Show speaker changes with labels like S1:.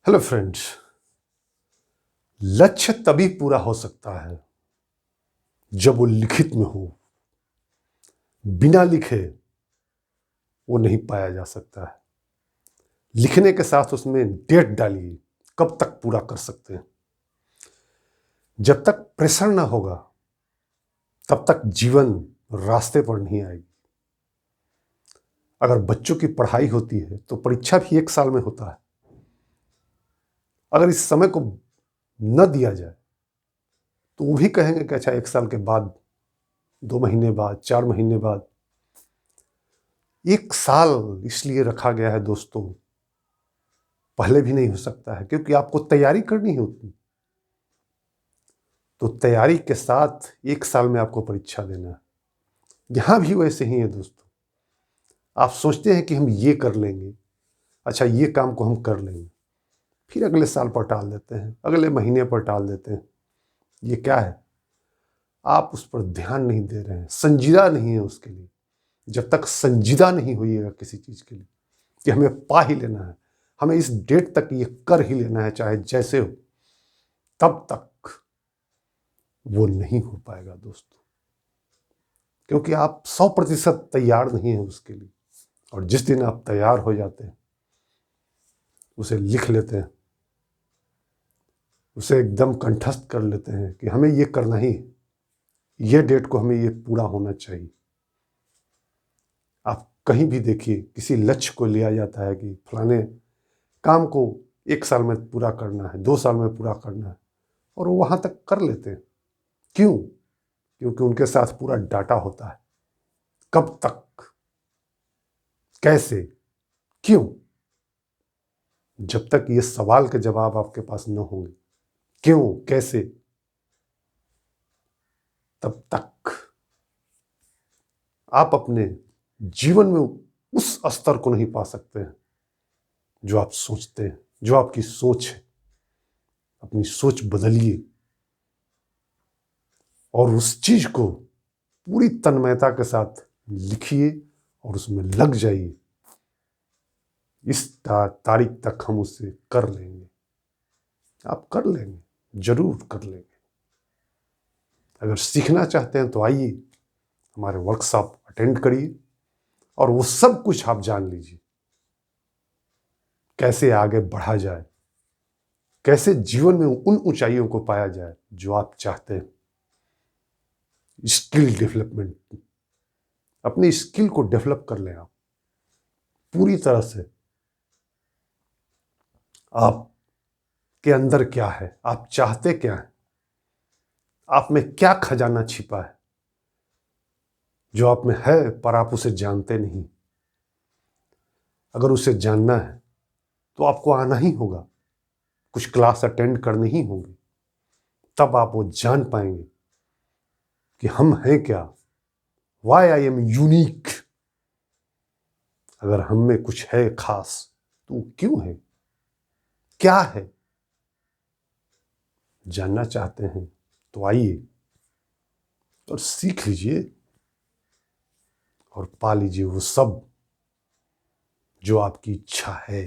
S1: Hello friends. लक्ष्य तभी पूरा हो सकता है जब वो लिखित में हो। बिना लिखे वो नहीं पाया जा सकता है। लिखने के साथ उसमें डेट डालिए, कब तक पूरा कर सकते हैं। जब तक प्रेशर ना होगा तब तक जीवन रास्ते पर नहीं आएगी। अगर बच्चों की पढ़ाई होती है तो परीक्षा भी 1 साल में होता है। अगर इस समय को न दिया जाए तो वो भी कहेंगे कि अच्छा 1 साल के बाद, 2 महीने बाद, 4 महीने बाद। 1 साल इसलिए रखा गया है दोस्तों, पहले भी नहीं हो सकता है क्योंकि आपको तैयारी करनी होती। तो तैयारी के साथ 1 साल में आपको परीक्षा देना है। यहाँ भी वैसे ही है दोस्तों। आप सोचते हैं कि हम ये कर लेंगे, अच्छा ये काम को हम कर लेंगे, फिर अगले साल पर टाल देते हैं, अगले महीने पर टाल देते हैं। ये क्या है? आप उस पर ध्यान नहीं दे रहे हैं, संजीदा नहीं है उसके लिए। जब तक संजीदा नहीं होइएगा किसी चीज़ के लिए कि हमें पा ही लेना है, हमें इस डेट तक ये कर ही लेना है चाहे जैसे हो, तब तक वो नहीं हो पाएगा दोस्तों। क्योंकि आप 100% तैयार नहीं हैं उसके लिए। और जिस दिन आप तैयार हो जाते हैं, उसे लिख लेते हैं, उसे एकदम कंठस्थ कर लेते हैं कि हमें ये करना ही है, ये डेट को हमें ये पूरा होना चाहिए। आप कहीं भी देखिए, किसी लक्ष्य को लिया जाता है कि फलाने काम को 1 साल में पूरा करना है, 2 साल में पूरा करना है, और वो वहाँ तक कर लेते हैं। क्यों? क्योंकि उनके साथ पूरा डाटा होता है, कब तक, कैसे, क्यों। जब तक ये सवाल के जवाब आपके पास न होंगे, क्यों, कैसे, तब तक आप अपने जीवन में उस स्तर को नहीं पा सकते हैं जो आप सोचते हैं, जो आपकी सोच है। अपनी सोच बदलिए और उस चीज को पूरी तन्मयता के साथ लिखिए और उसमें लग जाइए। इस तारीख तक हम उसे कर लेंगे। आप कर लेंगे, जरूर कर लेंगे। अगर सीखना चाहते हैं तो आइए, हमारे वर्कशॉप अटेंड करिए और वो सब कुछ आप जान लीजिए। कैसे आगे बढ़ा जाए, कैसे जीवन में उन ऊंचाइयों को पाया जाए जो आप चाहते हैं। स्किल डेवलपमेंट, अपनी स्किल को डेवलप कर लें आप पूरी तरह से। आप के अंदर क्या है, आप चाहते क्या हैं, आप में क्या खजाना छिपा है जो आप में है पर आप उसे जानते नहीं। अगर उसे जानना है तो आपको आना ही होगा, कुछ क्लास अटेंड करनी ही होंगी, तब आप वो जान पाएंगे कि हम हैं क्या, वाई आई एम यूनिक। अगर हम में कुछ है खास तो वो क्यों है, क्या है। जानना चाहते हैं तो आइए और सीख लीजिए और पा लीजिए वो सब जो आपकी इच्छा है।